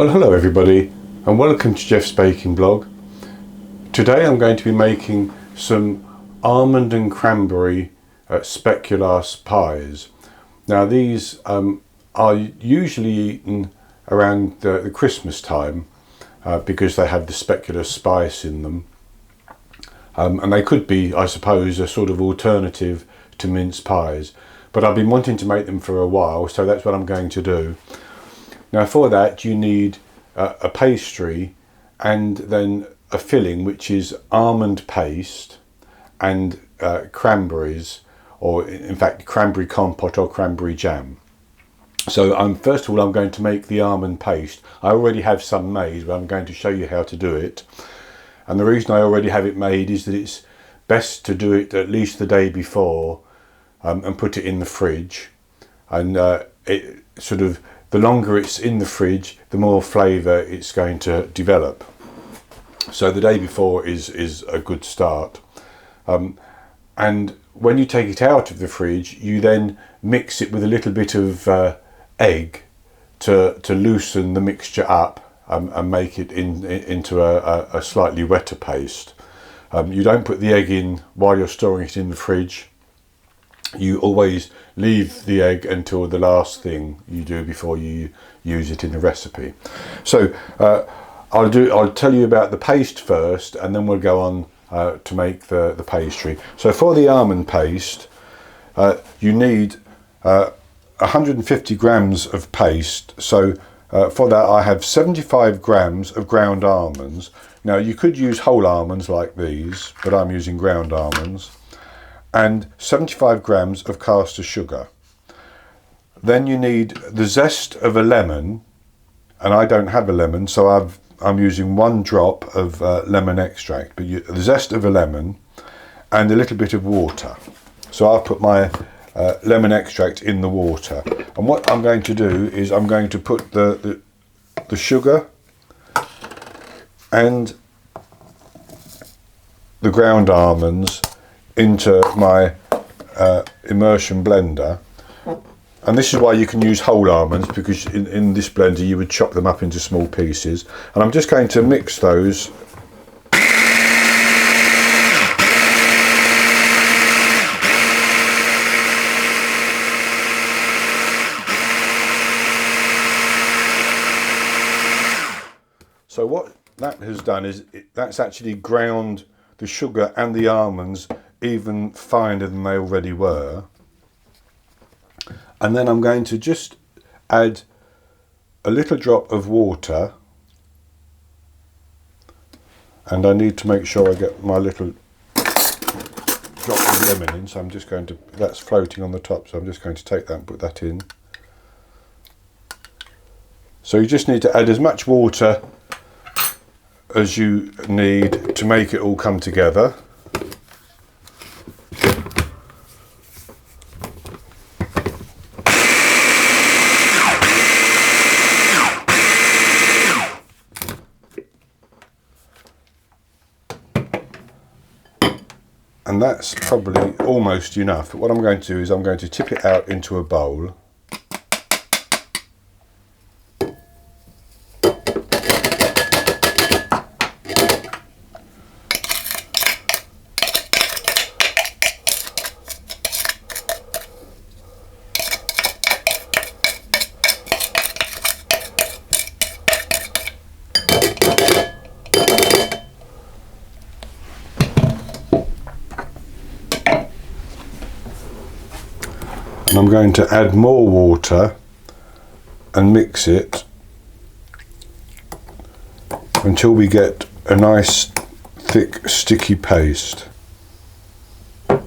Well, hello everybody and welcome to Jeff's Baking Blog. Today I'm going to be making some almond and cranberry speculaas pies. Now these are usually eaten around the Christmas time because they have the speculoos spice in them. And they could be, I suppose, a sort of alternative to mince pies. But I've been wanting to make them for a while, so that's what I'm going to do. Now for that you need a pastry and then a filling, which is almond paste and cranberries, or in fact cranberry compote or cranberry jam. So first of all I'm going to make the almond paste. I already have some made, but I'm going to show you how to do it. And the reason I already have it made is that it's best to do it at least the day before and put it in the fridge. And it sort of, the longer it's in the fridge, the more flavour it's going to develop. So the day before is a good start. And when you take it out of the fridge, you then mix it with a little bit of egg to loosen the mixture up and make it into a slightly wetter paste. You don't put the egg in while you're storing it in the fridge. You always leave the egg until the last thing you do before you use it in the recipe. So I'll tell you about the paste first, and then we'll go on to make the pastry. So for the almond paste, you need 150 grams of paste. So for that I have 75 grams of ground almonds. Now you could use whole almonds like these, but I'm using ground almonds. And 75 grams of caster sugar. Then you need the zest of a lemon, and I don't have a lemon, so I'm using 1 drop of lemon extract, but the zest of a lemon and a little bit of water. So I'll put my lemon extract in the water, and what I'm going to do is I'm going to put the sugar and the ground almonds into my immersion blender. And this is why you can use whole almonds, because in this blender you would chop them up into small pieces. And I'm just going to mix those. So what that has done is that's actually ground the sugar and the almonds even finer than they already were. And then I'm going to just add a little drop of water, and I need to make sure I get my little drop of lemon in, so I'm just going to, that's floating on the top, so I'm just going to take that and put that in. So you just need to add as much water as you need to make it all come together. And that's probably almost enough. But what I'm going to do is I'm going to tip it out into a bowl. And I'm going to add more water and mix it until we get a nice thick sticky paste. And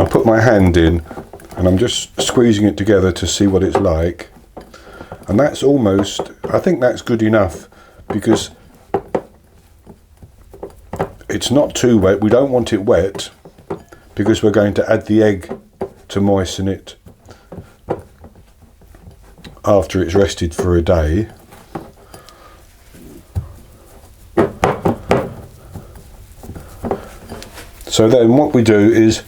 I'll put my hand in and I'm just squeezing it together to see what it's like. And that's almost, I think that's good enough, because it's not too wet. We don't want it wet because we're going to add the egg to moisten it after it's rested for a day. So then what we do is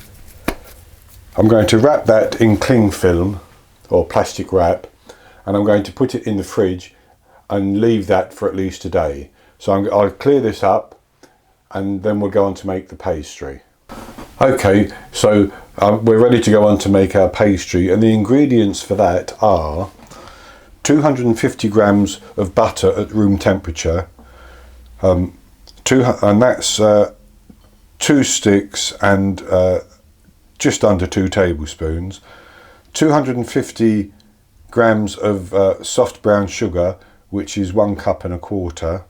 I'm going to wrap that in cling film or plastic wrap, and I'm going to put it in the fridge and leave that for at least a day. So I'll clear this up and then we'll go on to make the pastry. Okay, so we're ready to go on to make our pastry, and the ingredients for that are 250 grams of butter at room temperature, and that's 2 sticks and just under 2 tablespoons, 250 grams of soft brown sugar, which is 1.25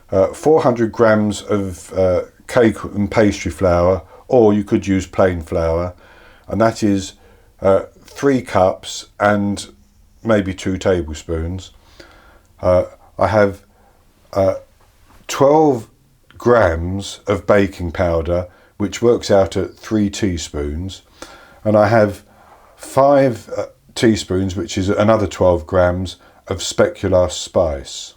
cups, 400 grams of cake and pastry flour, or you could use plain flour, and that is 3 cups and maybe 2 tablespoons. I have 12 grams of baking powder, which works out at 3 teaspoons, and I have 5 teaspoons, which is another 12 grams of Speculaas spice.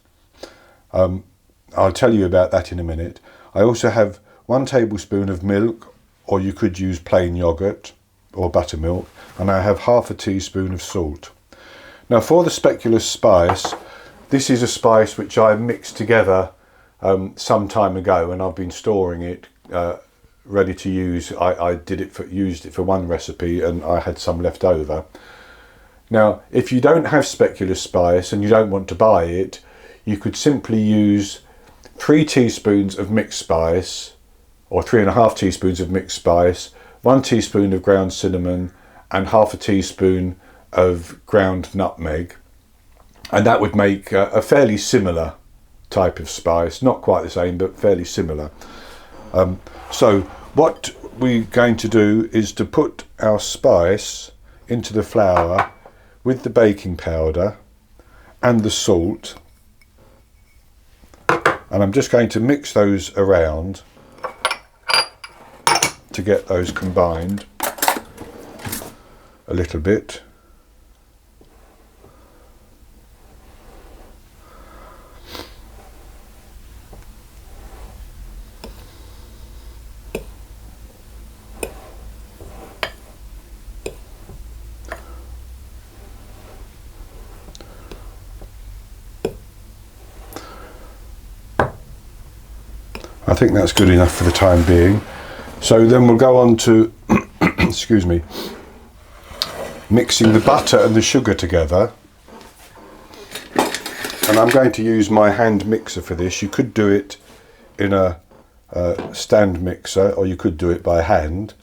I'll tell you about that in a minute. I also have 1 tablespoon of milk, or you could use plain yogurt or buttermilk, and I have half a teaspoon of salt. Now for the Speculaas spice, this is a spice which I mixed together some time ago, and I've been storing it ready to use. I used it for one recipe and I had some left over. Now if you don't have Speculaas spice and you don't want to buy it, you could simply use 3 teaspoons of mixed spice, or 3.5 teaspoons of mixed spice, 1 teaspoon of ground cinnamon and half a teaspoon of ground nutmeg, and that would make a fairly similar type of spice, not quite the same but fairly similar. So what we're going to do is to put our spice into the flour with the baking powder and the salt, and I'm just going to mix those around to get those combined a little bit. I think that's good enough for the time being. So then we'll go on to excuse me, mixing the butter and the sugar together, and I'm going to use my hand mixer for this. You could do it in a stand mixer, or you could do it by hand.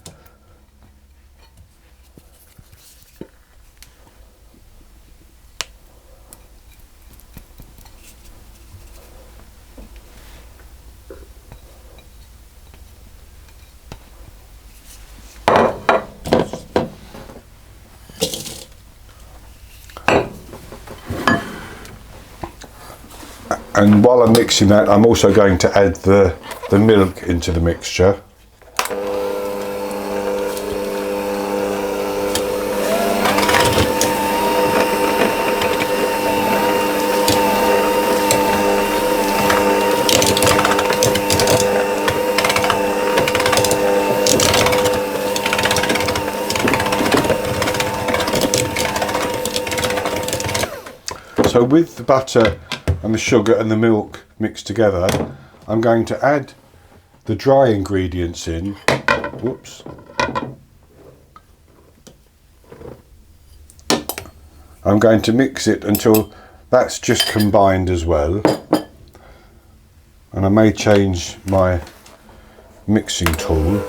And while I'm mixing that, I'm also going to add the milk into the mixture. So with the butter and the sugar and the milk mixed together, I'm going to add the dry ingredients in. Whoops. I'm going to mix it until that's just combined as well, and I may change my mixing tool.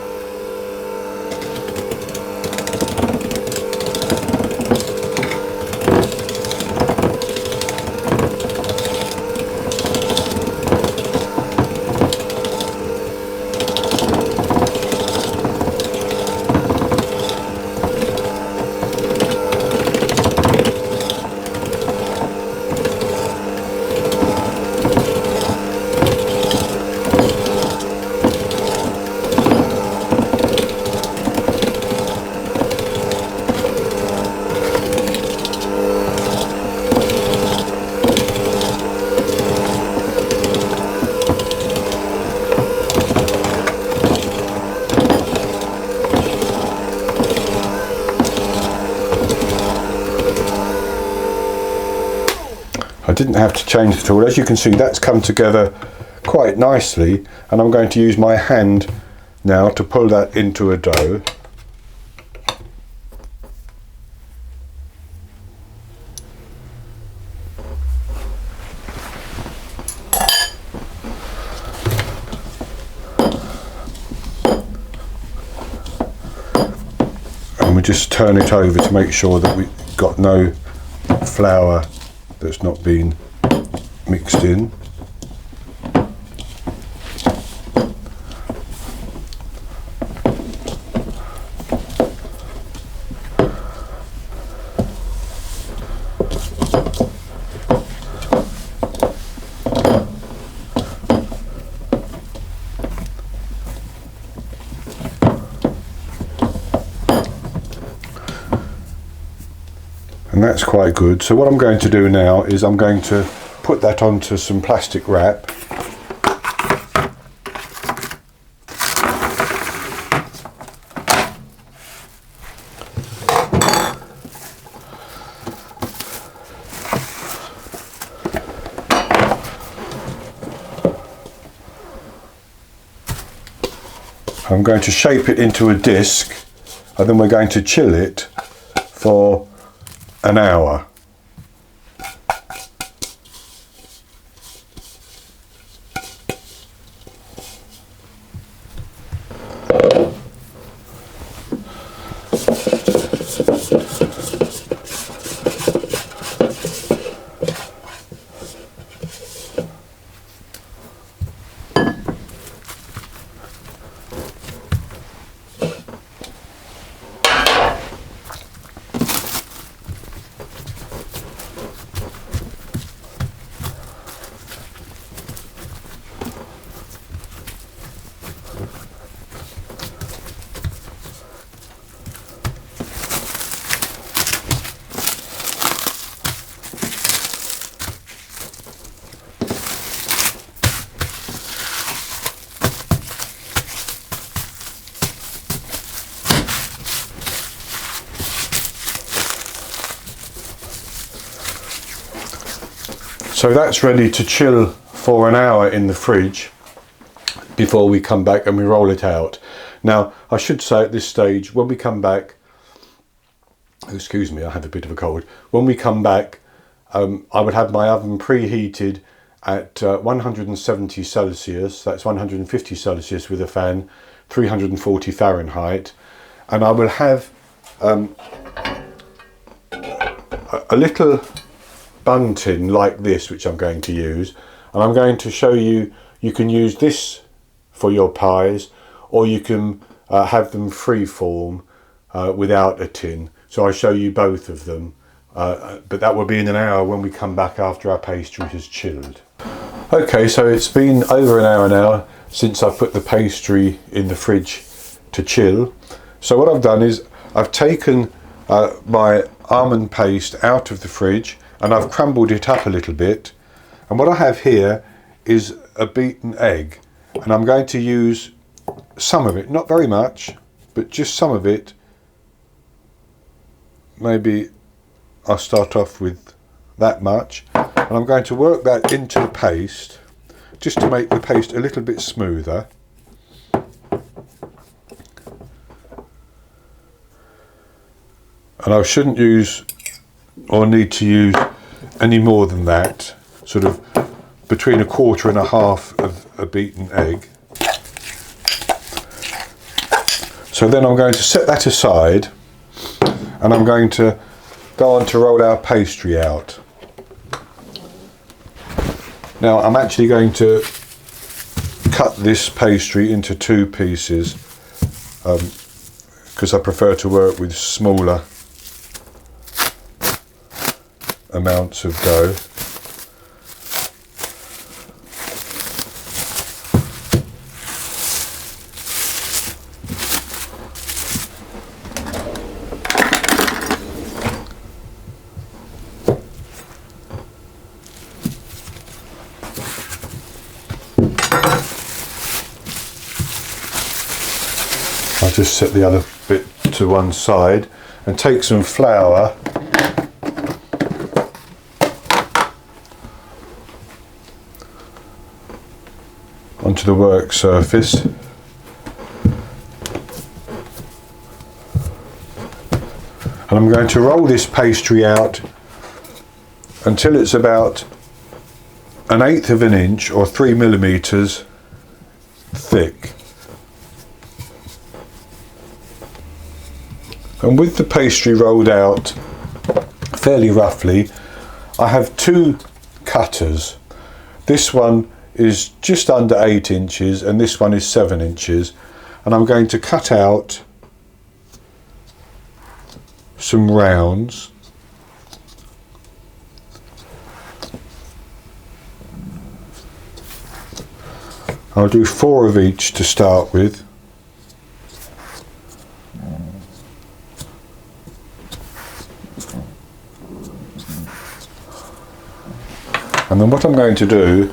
didn't have to change it at all. As you can see, that's come together quite nicely, and I'm going to use my hand now to pull that into a dough. And we just turn it over to make sure that we've got no flour that's not been mixed in. And that's quite good. So what I'm going to do now is I'm going to put that onto some plastic wrap. I'm going to shape it into a disc, and then we're going to chill it for an hour. So that's ready to chill for an hour in the fridge before we come back and we roll it out. Now, I should say at this stage, when we come back, excuse me, I have a bit of a cold. When we come back, I would have my oven preheated at 170 Celsius, that's 150 Celsius with a fan, 340 Fahrenheit, and I will have a little bun tin like this, which I'm going to use, and I'm going to show you, you can use this for your pies, or you can have them free form without a tin. So I'll show you both of them, but that will be in an hour when we come back after our pastry has chilled. Okay, so it's been over an hour now since I've put the pastry in the fridge to chill. So what I've done is I've taken my almond paste out of the fridge and I've crumbled it up a little bit, and what I have here is a beaten egg, and I'm going to use some of it, not very much, but just some of it. Maybe I'll start off with that much, and I'm going to work that into the paste just to make the paste a little bit smoother. And I shouldn't use or need to use any more than that, sort of between 1/4 and 1/2 of a beaten egg. So then I'm going to set that aside, and I'm going to go on to roll our pastry out. Now I'm actually going to cut this pastry into 2 pieces because I prefer to work with smaller amounts of dough. I'll just set the other bit to one side and take some flour onto the work surface. And I'm going to roll this pastry out until it's about 1/8 of an inch or 3 millimeters thick. And with the pastry rolled out fairly roughly, I have 2 cutters. This one is just under 8 inches and this one is 7 inches, and I'm going to cut out some rounds. I'll do 4 of each to start with. And then what I'm going to do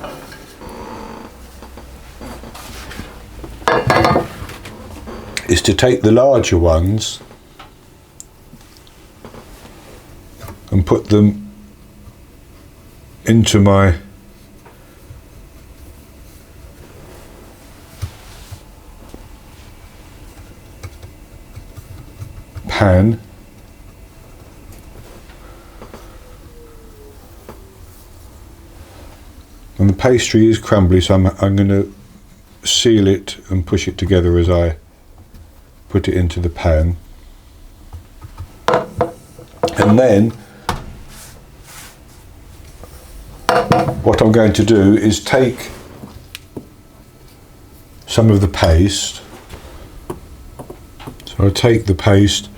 is to take the larger ones and put them into my pan. And the pastry is crumbly, so I'm going to seal it and push it together as I put it into the pan. And then what I'm going to do is take some of the paste. So I'll take the paste,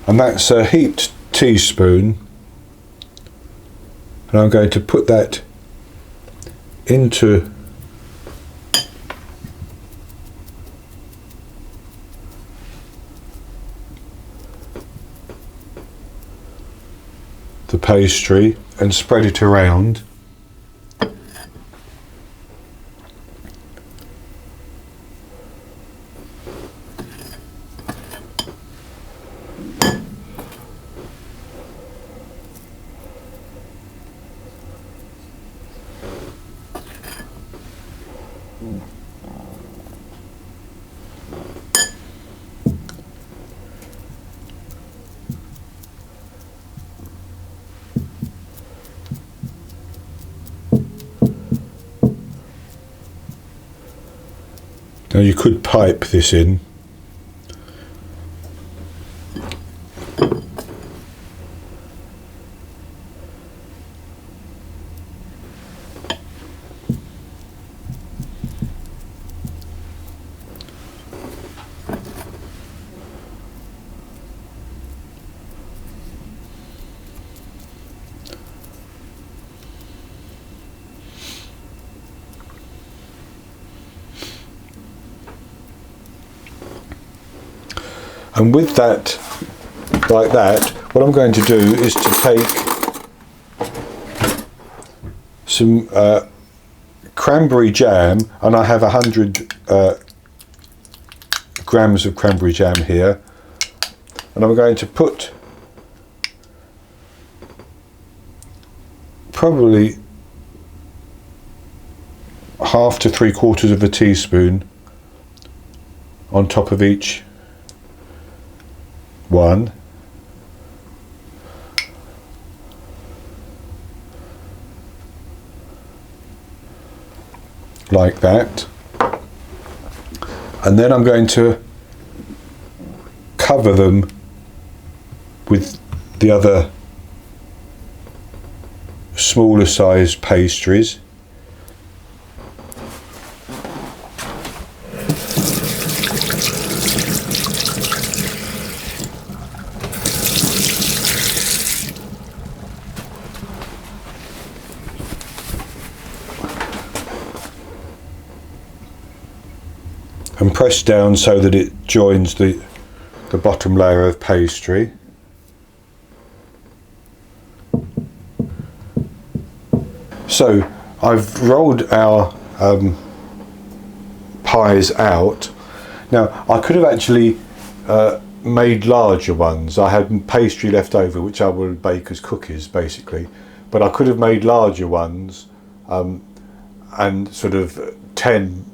and that's a heaped teaspoon, and I'm going to put that into the pastry and spread it around. Now you could pipe this in. And with that, like that, what I'm going to do is to take some cranberry jam, and I have 100 grams of cranberry jam here, and I'm going to put probably 1/2 to 3/4 of a teaspoon on top of each one, like that, and then I'm going to cover them with the other smaller sized pastries. And press down so that it joins the bottom layer of pastry. So I've rolled our pies out. Now I could have actually made larger ones. I had pastry left over which I will bake as cookies basically, but I could have made larger ones and sort of 10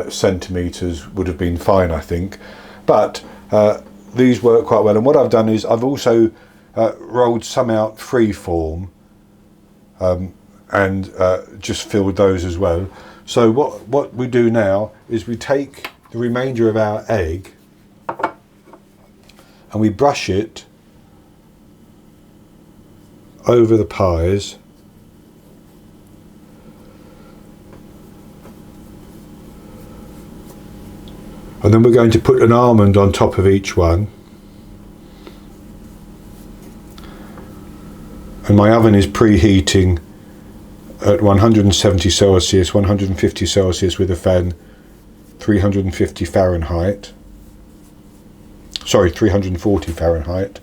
centimetres would have been fine, I think. But these work quite well, and what I've done is I've also rolled some out free-form and just filled those as well. So what we do now is we take the remainder of our egg and we brush it over the pies, and then we're going to put an almond on top of each one. And my oven is preheating at 170 Celsius, 150 Celsius with a fan, 350 Fahrenheit. Sorry, 340 Fahrenheit.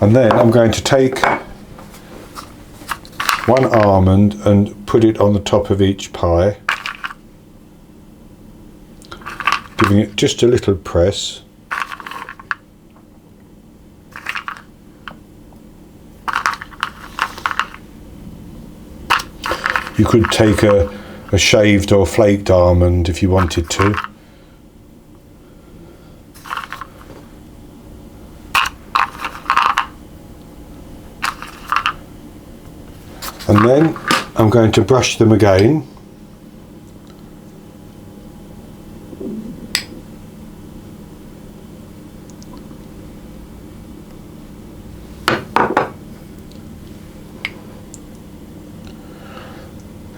And then I'm going to take one almond and put it on the top of each pie, giving it just a little press. You could take a shaved or flaked almond if you wanted to. And then I'm going to brush them again.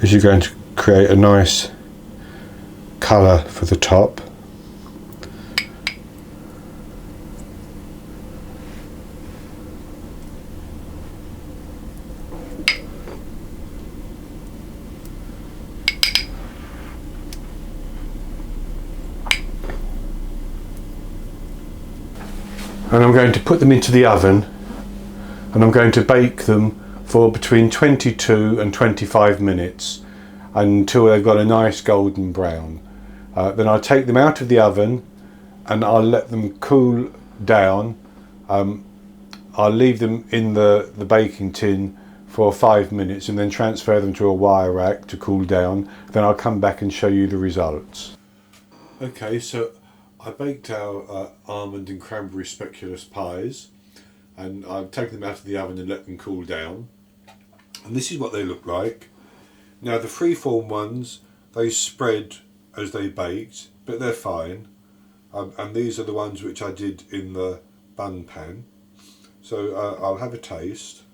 This is going to create a nice colour for the top. And I'm going to put them into the oven, and I'm going to bake them for between 22 and 25 minutes until they've got a nice golden brown. Then I'll take them out of the oven and I'll let them cool down. I'll leave them in the baking tin for 5 minutes and then transfer them to a wire rack to cool down. Then I'll come back and show you the results. Okay, so I baked our almond and cranberry Speculaas pies, and I've taken them out of the oven and let them cool down. And this is what they look like. Now the freeform ones, they spread as they baked, but they're fine. And these are the ones which I did in the bun pan. So I'll have a taste.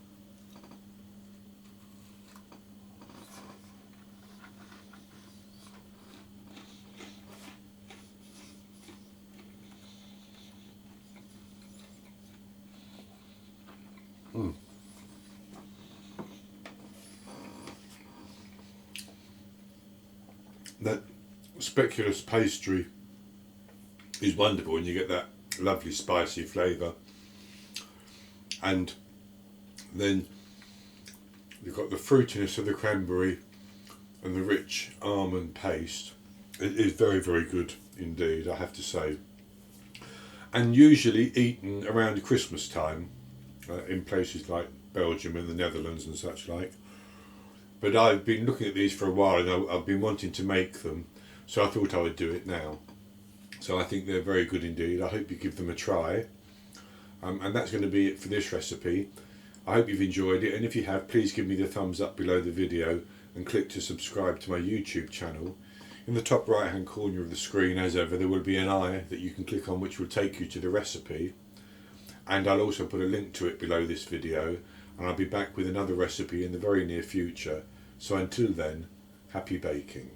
That Speculaas pastry is wonderful, and you get that lovely spicy flavour, and then you've got the fruitiness of the cranberry and the rich almond paste. It is very, very good indeed, I have to say, and usually eaten around Christmas time in places like Belgium and the Netherlands and such like. But I've been looking at these for a while, and I've been wanting to make them, so I thought I would do it now. So I think they're very good indeed. I hope you give them a try. And that's going to be it for this recipe. I hope you've enjoyed it, and if you have, please give me the thumbs up below the video and click to subscribe to my YouTube channel. In the top right hand corner of the screen, as ever, there will be an eye that you can click on, which will take you to the recipe. And I'll also put a link to it below this video, and I'll be back with another recipe in the very near future. So until then, happy baking.